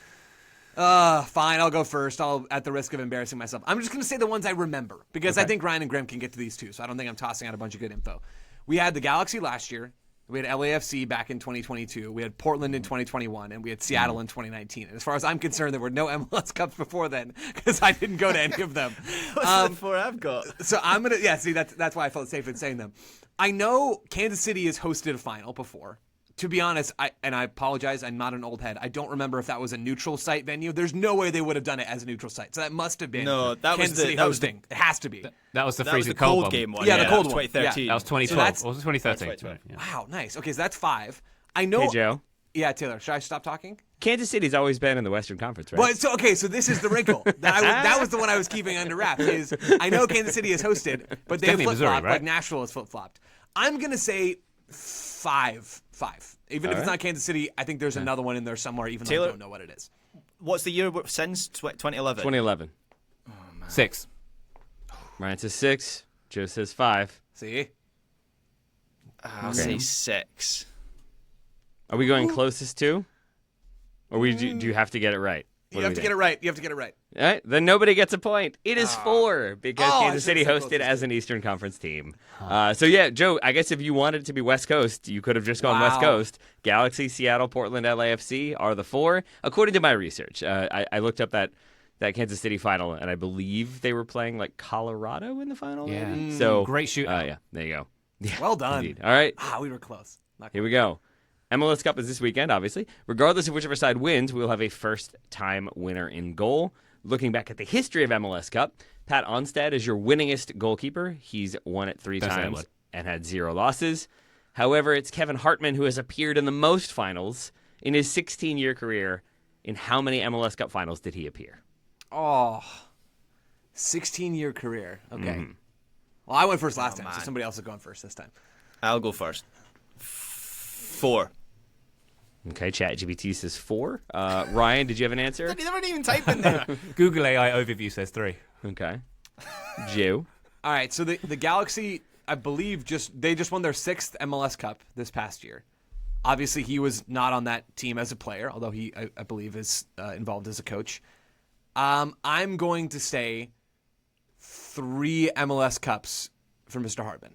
Fine, I'll go first. At the risk of embarrassing myself. I'm just going to say the ones I remember because I think Ryan and Graham can get to these too, so I don't think I'm tossing out a bunch of good info. We had the Galaxy last year. We had LAFC back in 2022. We had Portland in 2021, and we had Seattle in 2019. And as far as I'm concerned, there were no MLS Cups before then because I didn't go to any of them. What's the four I've got? So I'm gonna see that's why I felt safe in saying them. I know Kansas City has hosted a final before. To be honest, I apologize, I'm not an old head. I don't remember if that was a neutral site venue. There's no way they would have done it as a neutral site. So that must have been Kansas City hosting. It has to be. That was the That was freezing the cold one. game one. Yeah, the cold one. 2013. That was 2012. Or was it 2013? Yeah. Wow, nice. Okay, so that's 5. I know. Hey, Joe. Yeah, Taylor, should I stop talking? Kansas City's always been in the Western Conference, right? Well, so this is the wrinkle. That was the one I was keeping under wraps. Is I know Kansas City has hosted, but they have definitely flip-flopped, Missouri, right? like Nashville has flip-flopped. I'm going to say 5. Even if it's not Kansas City, I think there's another one in there somewhere, even though Taylor? I don't know what it is. What's the year since 2011? 2011. 6. Ryan says 6. Joe says 5. See? I'll say 6. Are we going closest to? Or do you have to get it right? You have to get it right. You have to get it right. All right, then nobody gets a point. It is 4 because Oh, I Kansas City should've said hosted as an Eastern Conference team. So yeah, Joe, I guess if you wanted it to be West Coast, you could have just gone West Wow. Coast. Galaxy, Seattle, Portland, LAFC are the 4. According to my research, I looked up that Kansas City final, and I believe they were playing like Colorado in the final. Yeah. maybe? So Great shootout. yeah, there you go. Yeah, Well done. indeed. All right, We were close. Not here we go. MLS Cup is this weekend, obviously. Regardless of whichever side wins, we'll have a first-time winner in goal. Looking back at the history of MLS Cup, Pat Onstad is your winningest goalkeeper. He's won it 3 Don't say that times word. and had 0 losses. However, it's Kevin Hartman who has appeared in the most finals in his 16-year career. In how many MLS Cup finals did he appear? 16-year career. Okay. Well, I went first last time, so man. somebody else is going first this time. I'll go first. 4. Okay, ChatGPT says 4. Ryan, did you have an answer? You never even type in there. Google AI overview says 3. Okay. Joe? All right, so the Galaxy, I believe, they just won their 6th MLS Cup this past year. Obviously, he was not on that team as a player, although he, I believe, is involved as a coach. I'm going to say 3 MLS Cups for Mr. Hartman.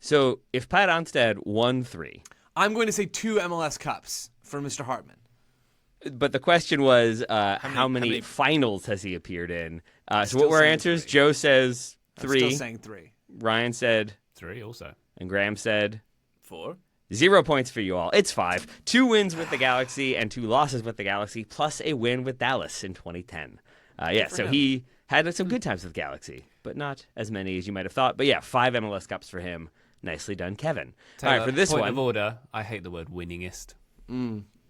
So if Pat Onstad won 3... I'm going to say 2 MLS Cups for Mr. Hartman. But the question was, how many many- finals has he appeared in? So Still what were our saying answers? 3. Joe says I'm 3. still saying 3. Ryan said, 3 also. and Graham said, 4. 0 points for you all. It's 5. 2 wins with the Galaxy and 2 losses with the Galaxy, plus a win with Dallas in 2010. So he had some good times with Galaxy, but not as many as you might have thought. But yeah, 5 MLS Cups for him. Nicely done, Kevin. All right, for this point one, of order, I hate the word winningest.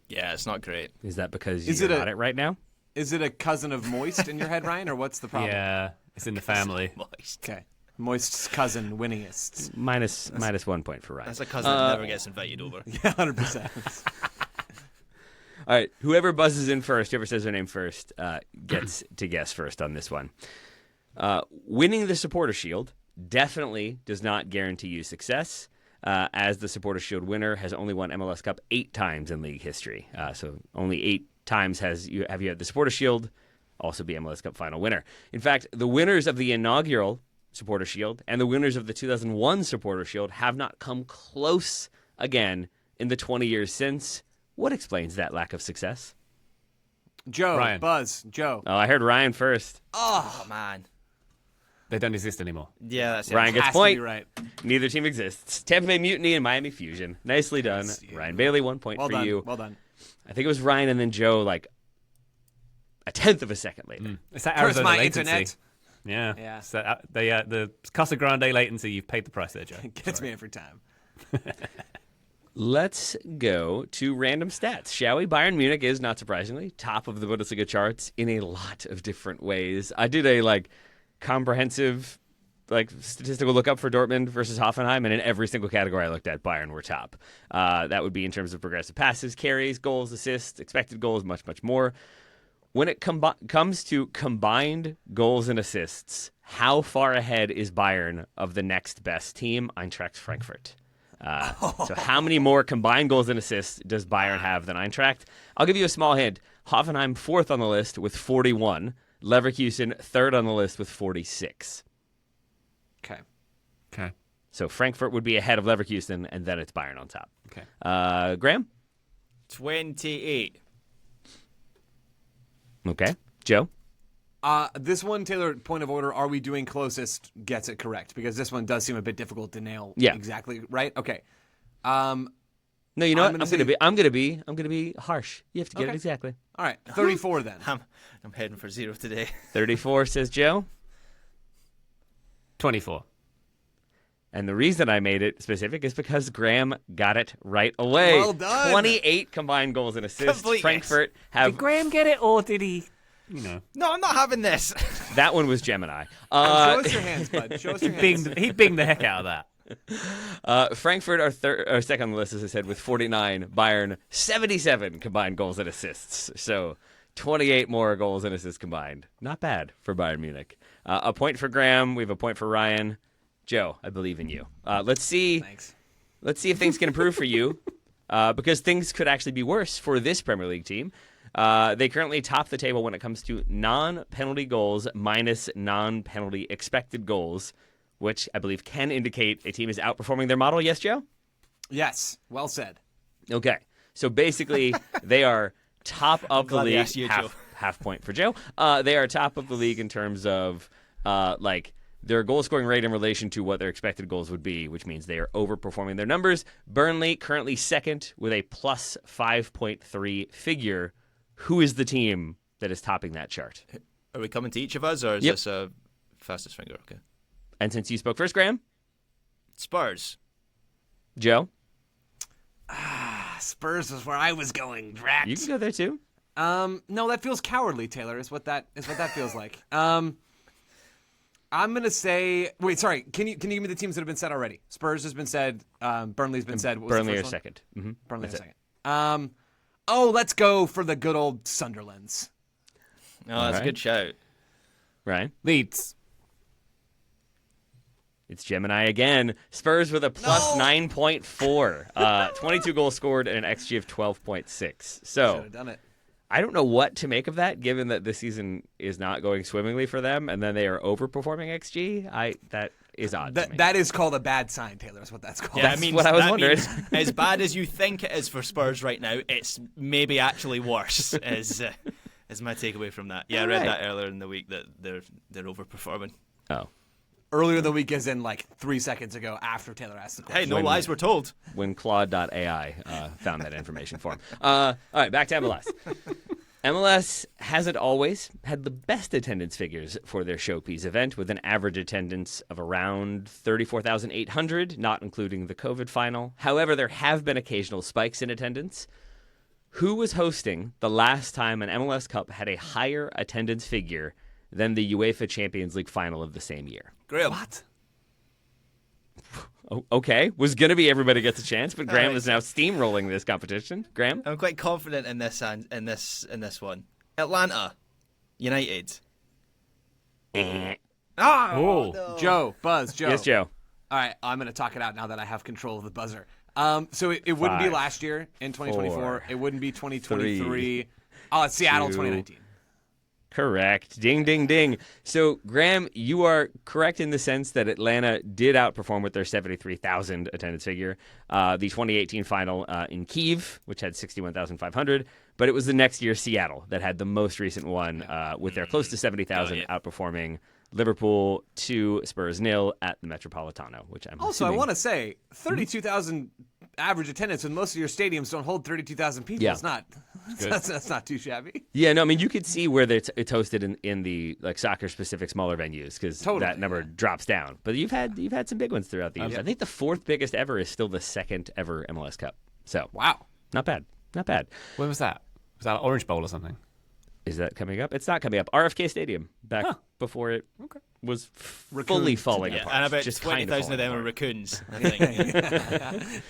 Yeah, it's not great. is that because Is you're it a- not it right now? Is it a cousin of Moist in your head, Ryan, or what's the problem? Yeah, it's in the family. Moist. Okay. Moist's cousin, winningest. Minus 1 point for Ryan. That's a cousin that never gets invited over. Yeah, 100%. All right, whoever buzzes in first, whoever says their name first, gets to guess first on this one. Winning the Supporter Shield definitely does not guarantee you success, as the Supporter Shield winner has only won MLS Cup 8 times in league history. So only 8 times have you had the Supporter Shield also be MLS Cup final winner. In fact, the winners of the inaugural Supporter Shield and the winners of the 2001 Supporter Shield have not come close again in the 20 years since. What explains that lack of success? Joe, Ryan. Buzz, Joe. Oh, I heard Ryan first. Oh, man. They don't exist anymore. Yeah, that's it. Ryan gets Has point. to be right. Neither team exists. Tampa Bay Mutiny and Miami Fusion. Nicely done. Yes, yeah. Ryan Bailey, 1 point Well for done. you. Well done. I think it was Ryan and then Joe like a tenth of a second later. It's that Curse Arizona my latency. internet. Yeah. Yeah. So, the Casa Grande latency, you've paid the price there, Joe. Gets me every time. Let's go to random stats, shall we? Bayern Munich is, not surprisingly, top of the Bundesliga charts in a lot of different ways. I did a comprehensive statistical lookup for Dortmund versus Hoffenheim, and in every single category I looked at, Bayern were top. That would be in terms of progressive passes, carries, goals, assists, expected goals, much, much more. When it comes to combined goals and assists, how far ahead is Bayern of the next best team, Eintracht Frankfurt? So how many more combined goals and assists does Bayern have than Eintracht? I'll give you a small hint. Hoffenheim 4th on the list with 41. Leverkusen 3rd on the list with 46. Okay. So Frankfurt would be ahead of Leverkusen, and then it's Bayern on top. Okay. Graham? 28. Okay. Joe? This one, Taylor, point of order, are we doing closest gets it correct? Because this one does seem a bit difficult to nail exactly right. Okay. No, you know what? I'm gonna be harsh. You have to get it exactly. All right. 34 then. I'm heading for 0 today. 34 says Joe. 24. And the reason I made it specific is because Graham got it right away. Well done. 28 combined goals and assists. Complete Frankfurt have... Did Graham get it, or did he, you know? No, I'm not having this. That one was Gemini. Show us your hands, bud. Show us your hands. He binged the heck out of that. Frankfurt are second on the list, as I said, with 49. Bayern, 77 combined goals and assists. So 28 more goals and assists combined. Not bad for Bayern Munich. A point for Graham. We have a point for Ryan. Joe, I believe in you. Let's see. Thanks. Let's see if things can improve for you, because things could actually be worse for this Premier League team. They currently top the table when it comes to non-penalty goals minus non-penalty expected goals, which I believe can indicate a team is outperforming their model. Yes, Joe? Yes. Well said. Okay. So basically, they are top of the glad I league. asked you, Joe. Half point for Joe. They are top of the league in terms of their goal scoring rate in relation to what their expected goals would be, which means they are overperforming their numbers. Burnley currently second with a plus 5.3 figure. Who is the team that is topping that chart? Are we coming to each of us, or is this a fastest finger? Okay. And since you spoke first, Graham? Spurs. Joe? Spurs is where I was going. Drat. You can go there too. No, that feels cowardly, Taylor. Is what that feels like. I'm gonna say. Wait, sorry. Can you give me the teams that have been said already? Spurs has been said. Burnley's been said. What was Burnley the are first second. Mm-hmm. Burnley are second. Let's go for the good old Sunderlands. Oh, that's a good shout. Ryan? Leeds. It's Gemini again. Spurs with a plus 9.4. 22 goals scored and an XG of 12.6. So Should have done it. I don't know what to make of that, given that this season is not going swimmingly for them, and then they are overperforming XG. That is odd to me. That is called a bad sign, Taylor. Is what that's called. Yeah, That's what I was wondering. As bad as you think it is for Spurs right now, it's maybe actually worse. Is my takeaway from that? Yeah, I read that earlier in the week that they're overperforming. Oh. Earlier in the week, as in like 3 seconds ago, after Taylor asked the question. Hey, no lies were told. When Claude.ai found that information for him. All right, back to MLS. MLS hasn't always had the best attendance figures for their showpiece event, with an average attendance of around 34,800, not including the COVID final. However, there have been occasional spikes in attendance. Who was hosting the last time an MLS Cup had a higher attendance figure than the UEFA Champions League final of the same year? Graham. What? Okay, was going to be everybody gets a chance, but Graham is now steamrolling this competition. Graham? I'm quite confident in this in this one. Atlanta United. No. Joe, Buzz, Joe. Yes, Joe. All right, I'm going to talk it out now that I have control of the buzzer. So it wouldn't be 5, last year in 2024. 4, It wouldn't be 2023. 3, It's Seattle 2, 2019. Correct. Ding, ding, ding. So, Graham, you are correct in the sense that Atlanta did outperform with their 73,000 attendance figure. The 2018 final in Kyiv, which had 61,500, but it was the next year Seattle that had the most recent one with their close to 70,000 outperforming Liverpool 2, Spurs 0 at the Metropolitano, which I'm Also, assuming... I want to say 32,000 average attendance, and most of your stadiums don't hold 32,000 people. Yeah. It's not. That's not too shabby. Yeah, no, I mean, you could see where it's hosted in the like soccer-specific smaller venues because that number drops down. But you've had some big ones throughout the years. I think the fourth biggest ever is still the second ever MLS Cup. So Wow. not bad. Not bad. When was that? Was that an Orange Bowl or something? Is that coming up? It's not coming up. RFK Stadium back before it was fully falling apart. And about just 20,000 of them are raccoons, I think.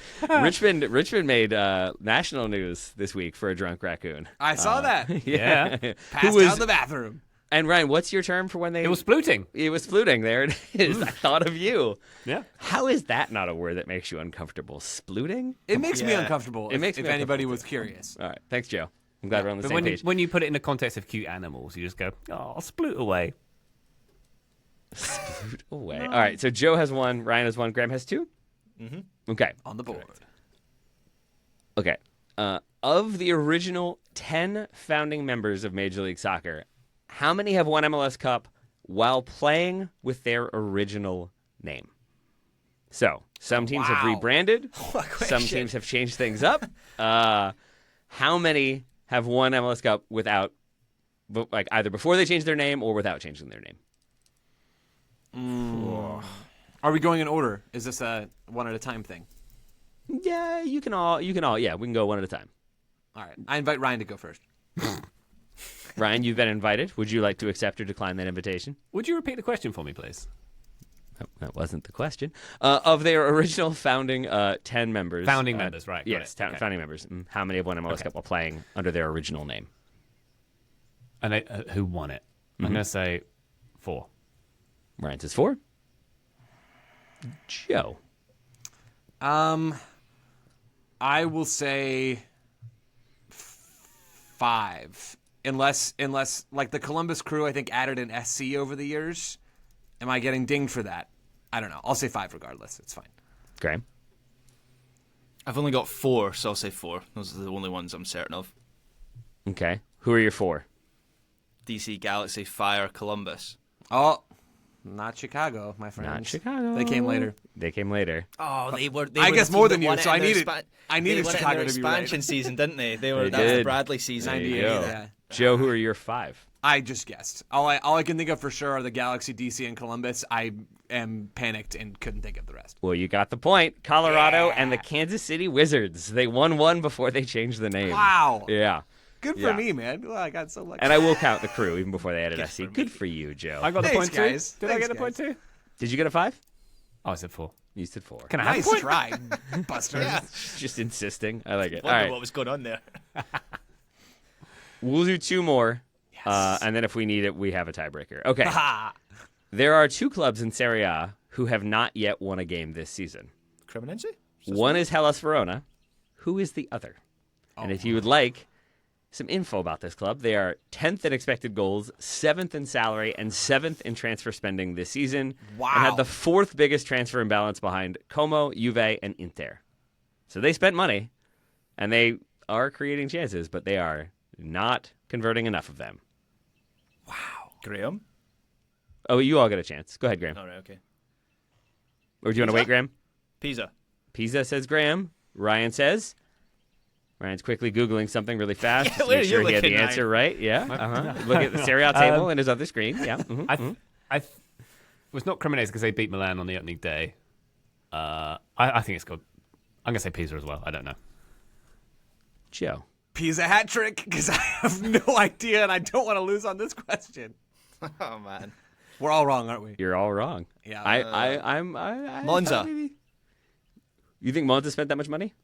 Richmond made national news this week for a drunk raccoon. I saw that. Yeah. Passed out in the bathroom. And Ryan, what's your term for when they? It was splooting. It was splooting. There it is. I thought of you. Yeah. How is that not a word that makes you uncomfortable? Splooting? It makes me uncomfortable. It makes if me anybody uncomfortable was curious. All right. Thanks, Joe. I'm glad we're on the But same page. when you put it in the context of cute animals, you just go, oh, sploot away. Sploot away. All right. So Joe has 1. Ryan has 1. Graham has 2. Mm-hmm. Okay. On the board. Okay. Of the original 10 founding members of Major League Soccer, how many have won MLS Cup while playing with their original name? So, some teams have rebranded. Some teams have changed things up. How many have won MLS Cup without, like, either before they changed their name or without changing their name? Are we going in order? Is this a one at a time thing? Yeah, you can all. Yeah, we can go one at a time. All right. I invite Ryan to go first. Ryan, you've been invited. Would you like to accept or decline that invitation? Would you repeat the question for me, please? That wasn't the question. Of their original founding 10 members. Founding members, right. Yes, founding members. How many have won MLS Cup while playing under their original name? And they, who won it? I'm going to say 4. Ryan says 4. Joe. I will say 5. Unless like the Columbus Crew, I think added an SC over the years. Am I getting dinged for that? I don't know. I'll say 5 regardless. It's fine. Graham. I've only got 4, so I'll say 4. Those are the only ones I'm certain of. Okay. Who are your 4? DC, Galaxy, Fire, Columbus. Oh, not Chicago, my friend. Not Chicago. They came later. Oh, they were. I were guess the more team than that you, won so it in I needed they won it in Chicago their to be right. expansion season, didn't they? That was did. the Bradley season. There you 98, go. yeah. Joe, who are your 5? I just guessed. All I can think of for sure are the Galaxy, DC, and Columbus. I am panicked and couldn't think of the rest. Well, you got the point. Colorado and the Kansas City Wizards. They won one before they changed the name. Wow. Yeah. Good for me, man. Well, I got so lucky. And I will count the Crew even before they added SC. Good for you, Joe. I got the Thanks, point guys. too. Did I Thanks, get the point guys. too? Did you get a 5? Oh, I said 4. You said 4. Can I have a Nice point? try, Buster. Just insisting. I like it. All Wonder right. what was going on there. We'll do 2 more. And then if we need it, we have a tiebreaker. Okay. There are 2 clubs in Serie A who have not yet won a game this season. Cremonense? One is Hellas Verona. Who is the other? And if you would like some info about this club, they are 10th in expected goals, 7th in salary, and 7th in transfer spending this season. Wow. And had the 4th biggest transfer imbalance behind Como, Juve, and Inter. So they spent money, and they are creating chances, but they are not converting enough of them. Wow. Graham? Oh, you all get a chance. Go ahead, Graham. All right, okay. Or do you want to wait, Graham? Pisa. Pisa says Graham. Ryan says. Ryan's quickly Googling something really fast just to where make are sure you he had the looking, answer right. Yeah. Look at the Serie A table in his other screen. Yeah. It was not Cremonese because they beat Milan on the opening day. I think it's called. I'm gonna say Pisa as well. I don't know. Joe. Pisa hat trick because I have no idea and I don't want to lose on this question. Oh, man. We're all wrong, aren't we? You're all wrong. Yeah. I'm Monza. thought maybe- You think Monza spent that much money?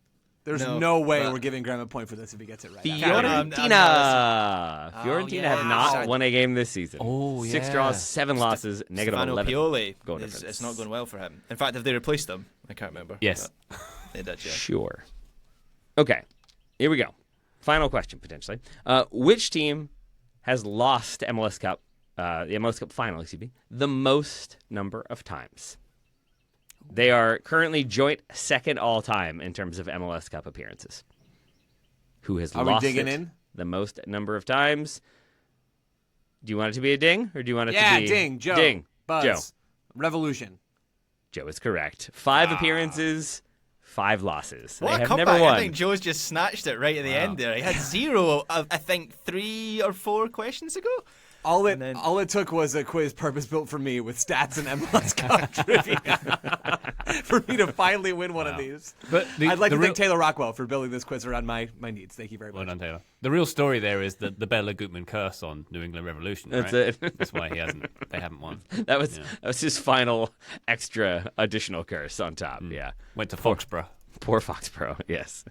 There's No, no way but- we're giving Graham a point for this if he gets it right. Fiorentina. Fiorentina yeah. have not won a game this season. Oh, 6 yeah. draws, 7 losses, negative Stefano 11. Pioli. Goal It's difference. not going well for him. In fact, have they replaced him? I can't remember. Yes. But they did, yeah. Sure. Okay. Here we go. Final question, potentially. Which team has lost MLS Cup, the MLS Cup final, excuse me, the most number of times? They are currently joint second all-time in terms of MLS Cup appearances. Who has Are we lost digging it in? the most number of times? Do you want it to be a ding, or do you want it Yeah, to be... ding, Joe. Ding. Buzz. Joe. Revolution. Joe is correct. 5 appearances, 5 losses. What they a have comeback. never won. I think Joe's just snatched it right at the end there. He had 0, I think, 3 or 4 questions ago. All it took was a quiz purpose-built for me with stats and MLS Cup trivia for me to finally win one of these. But I'd like to thank Taylor Rockwell for building this quiz around my needs. Thank you very Well much. done, Taylor. The real story there is the Bela Gutmann curse on New England Revolution. That's right? it. That's why they haven't won. That was his final extra additional curse on top. Yeah. Went to Foxborough. Poor Foxborough, yes.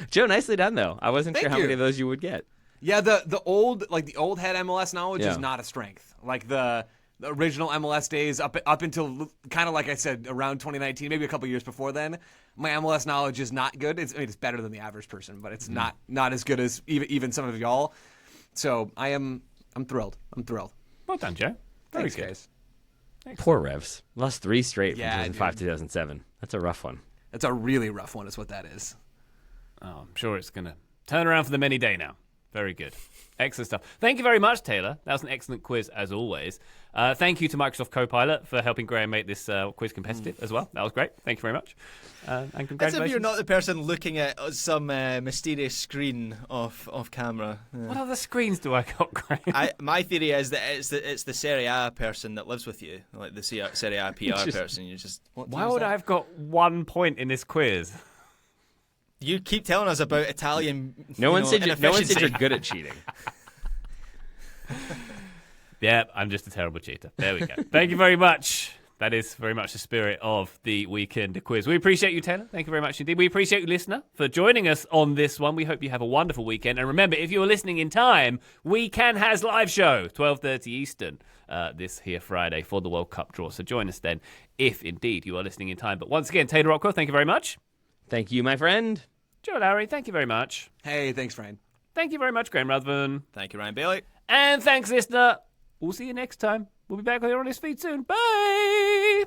Joe, nicely done, though. I wasn't sure Thank how you. many of those you would get. Yeah, the old head MLS knowledge is not a strength. Like the original MLS days up until kind of like I said around 2019, maybe a couple years before then, my MLS knowledge is not good. It's better than the average person, but it's not as good as even some of y'all. So I'm thrilled. Well done, Joe. Very Thanks, good. guys. Poor Revs. Lost 3 straight from Yeah, 2005 to 2007. That's a rough one. That's a really rough one, is what that is. Oh, I'm sure it's going to turn around for them any day now. Very good. Excellent stuff. Thank you very much, Taylor. That was an excellent quiz, as always. Thank you to Microsoft Copilot for helping Graham make this quiz competitive as well. That was great. Thank you very much. And congratulations. As if you're not the person looking at some mysterious screen off camera. What other screens do I got, Graham? My theory is that it's the Serie A person that lives with you, like the Serie A PR person. You just Why would I have got 1 point in this quiz? You keep telling us about Italian. No one said you're inefficiency. good at cheating. Yeah, I'm just a terrible cheater. There we go. Thank you very much. That is very much the spirit of the weekend quiz. We appreciate you, Taylor. Thank you very much indeed. We appreciate you, listener, for joining us on this one. We hope you have a wonderful weekend. And remember, if you're listening in time, Weekend has live show, 12:30 Eastern, this here Friday for the World Cup draw. So join us then, if indeed you are listening in time. But once again, Taylor Rockwell, thank you very much. Thank you, my friend. Joe Lowry, thank you very much. Hey, thanks, Ryan. Thank you very much, Graham Ruthven. Thank you, Ryan Bailey. And thanks, listener. We'll see you next time. We'll be back here on this feed soon. Bye!